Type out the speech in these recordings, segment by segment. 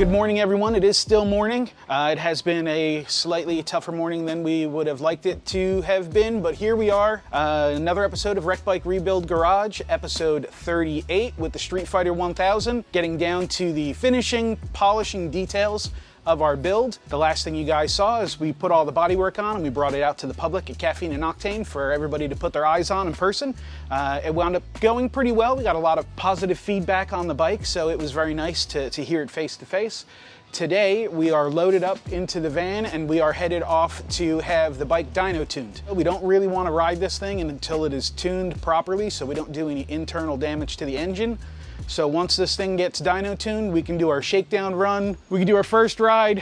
Good morning, everyone. It is still morning. It has been a slightly tougher morning than we would have liked it to have been, but here we are. Another episode of Wreck Bike Rebuild Garage, episode 38 with the Street Fighter 1000, getting down to the finishing, polishing details of our build. The last thing you guys saw is we put all the bodywork on and we brought it out to the public at Caffeine and Octane for everybody to put their eyes on in person. It wound up going pretty well. We got a lot of positive feedback on the bike, so it was very nice to hear it face to face. Today, we are loaded up into the van and we are headed off to have the bike dyno tuned. We don't really want to ride this thing until it is tuned properly so we don't do any internal damage to the engine. So once this thing gets dyno tuned, we can do our shakedown run. We can do our first ride.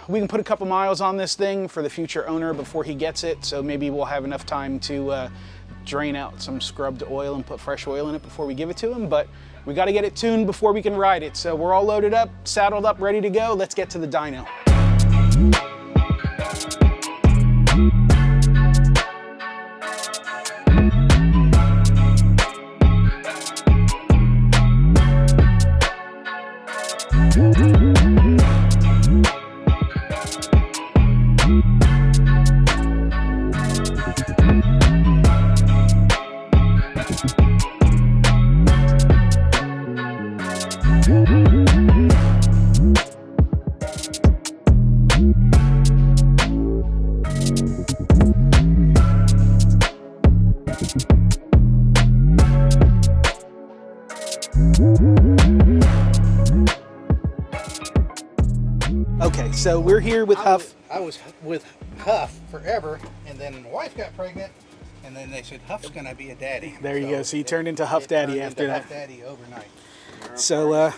We can put a couple miles on this thing for the future owner before he gets it. So maybe we'll have enough time to drain out some scrubbed oil and put fresh oil in it before we give it to him. But we got to get it tuned before we can ride it. So we're all loaded up, saddled up, ready to go. Let's get to the dyno. Okay, so we're here with Huff. I was with Huff forever, and then my wife got pregnant, and then they said Huff's gonna be a daddy. There you go. So you turned into Huff Daddy after that. Huff Daddy overnight. So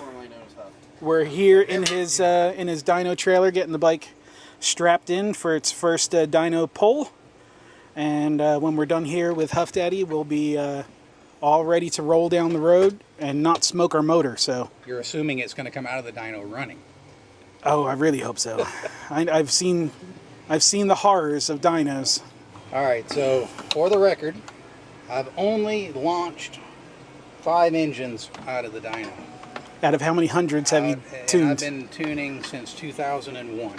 we're here in his dyno trailer, getting the bike strapped in for its first dyno pull. And when we're done here with Huff Daddy, we'll be all ready to roll down the road and not smoke our motor. So you're assuming it's going to come out of the dyno running. Oh, I really hope so. I've seen the horrors of dynos. All right, so for the record, I've only launched 5 engines out of the dyno. Out of how many hundreds have you tuned? I've been tuning since 2001.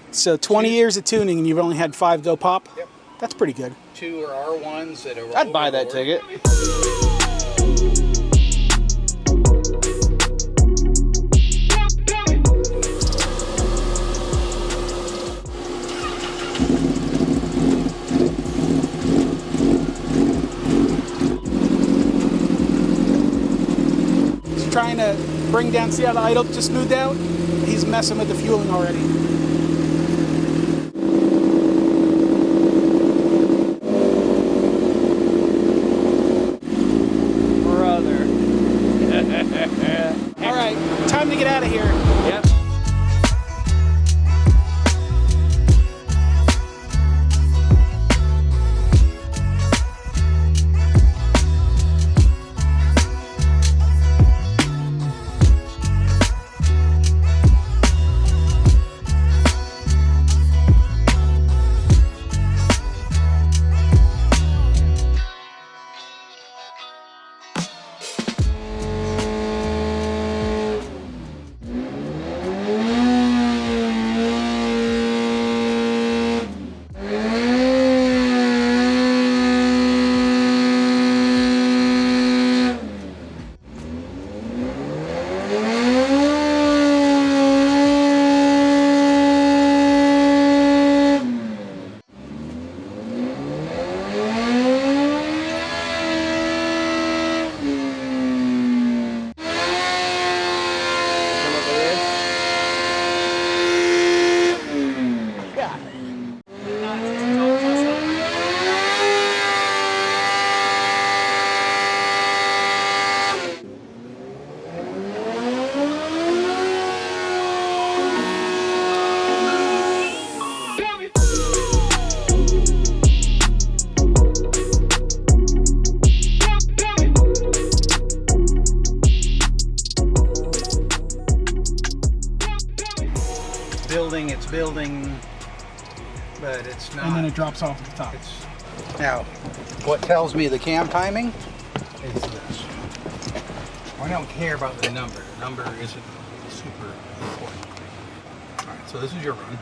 So 20 years of tuning and you've only had 5 go pop? Yep. That's pretty good. 2 are R1s that are I'd buy that ticket. Trying to bring down, see how the idle just smoothed out? He's messing with the fueling already. Brother. All right, time to get out of here. Yep. building, but it's not. And then it drops off at the top. Now, what tells me the cam timing is this. I don't care about the number. The number isn't super So this is your run.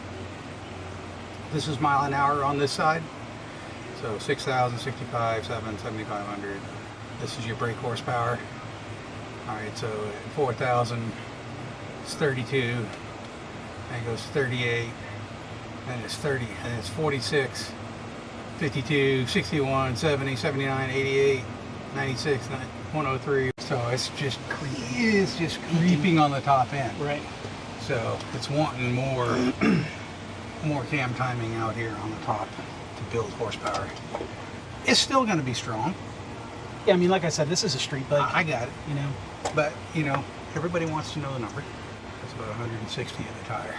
This is mile an hour on this side. So 6,000, 65, 7, 7,500. This is your brake horsepower. All right, so at 4,000, it's 32. Then it goes 38. Then it's 30. And it's 46, 52, 61, 70, 79, 88, 96, 103. So it's just creeping on the top end. Right. So it's wanting more more cam timing out here on the top to build horsepower. It's still going to be strong. Yeah, I mean, like I said, this is a street bike. I got it. You know. But, you know, everybody wants to know the number. It's about 160 at the tire.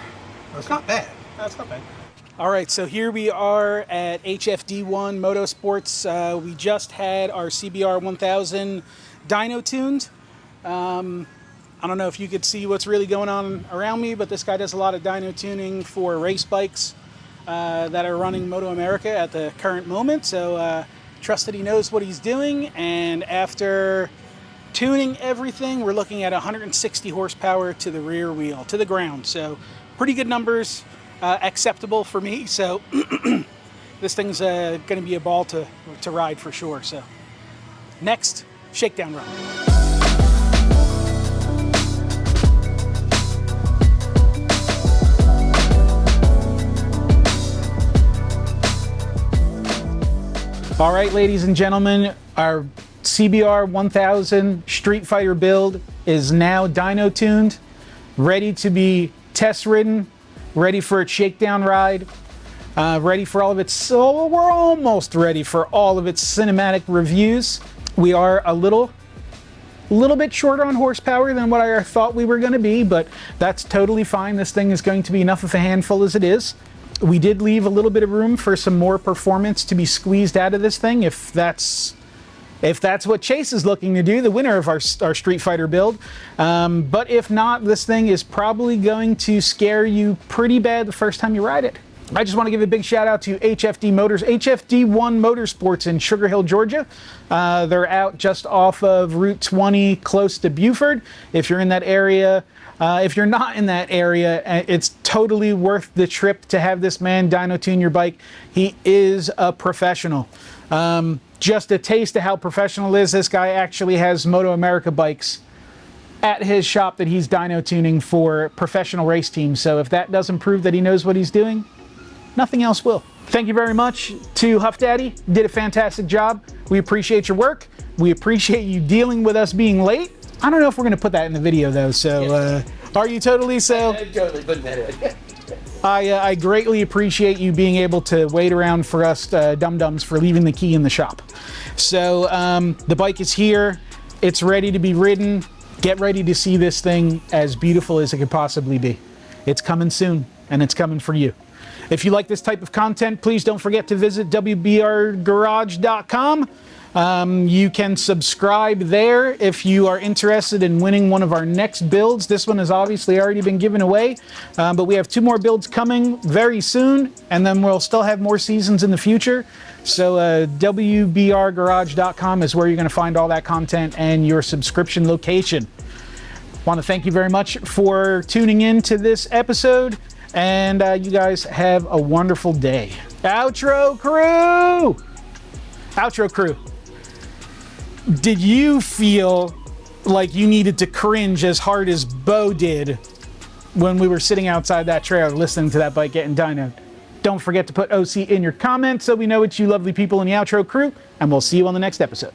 Well, it's not bad. That's not bad. All right, so here we are at HFD1 Motorsports. We just had our CBR1000 dyno tuned. I don't know if you could see what's really going on around me, but this guy does a lot of dyno tuning for race bikes that are running Moto America at the current moment. So trust that he knows what he's doing. And after tuning everything, we're looking at 160 horsepower to the rear wheel, to the ground. So pretty good numbers, acceptable for me. So this thing's going to be a ball to ride for sure. So next, shakedown run. All right, ladies and gentlemen, our CBR1000 Street Fighter Build is now dyno tuned, ready to be test ridden, ready for its shakedown ride, ready for all of its, so we're almost ready for all of its cinematic reviews. We are a little bit shorter on horsepower than what I thought we were going to be, but that's totally fine. This thing is going to be enough of a handful as it is. We did leave a little bit of room for some more performance to be squeezed out of this thing, if that's what Chase is looking to do, the winner of our Street Fighter build. But if not, this thing is probably going to scare you pretty bad the first time you ride it. I just want to give a big shout out to HFD Motors, HFD1 Motorsports in Sugar Hill, Georgia. They're out just off of Route 20, close to Buford. If you're in that area, if you're not in that area, it's totally worth the trip to have this man dyno tune your bike. He is a professional. Just a taste of how professional is, this guy actually has Moto America bikes at his shop that he's dyno tuning for professional race teams. So if that doesn't prove that he knows what he's doing, nothing else will. Thank you very much to Huff Daddy. Did a fantastic job. We appreciate your work. We appreciate you dealing with us being late. I don't know if we're going to put that in the video though, so are you totally so? I'm totally putting that in. I greatly appreciate you being able to wait around for us dum-dums for leaving the key in the shop. So the bike is here. It's ready to be ridden. Get ready to see this thing as beautiful as it could possibly be. It's coming soon, and it's coming for you. If you like this type of content, please don't forget to visit wbrgarage.com. You can subscribe there if you are interested in winning one of our next builds. This one has obviously already been given away, but we have 2 more builds coming very soon, and then we'll still have more seasons in the future. So wbrgarage.com is where you're going to find all that content and your subscription location. Want to thank you very much for tuning in to this episode, and you guys have a wonderful day. Outro crew! Outro crew. Did you feel like you needed to cringe as hard as Bo did when we were sitting outside that trailer listening to that bike getting dynoed? Don't forget to put OC in your comments so we know it's you lovely people in the outro crew, and we'll see you on the next episode.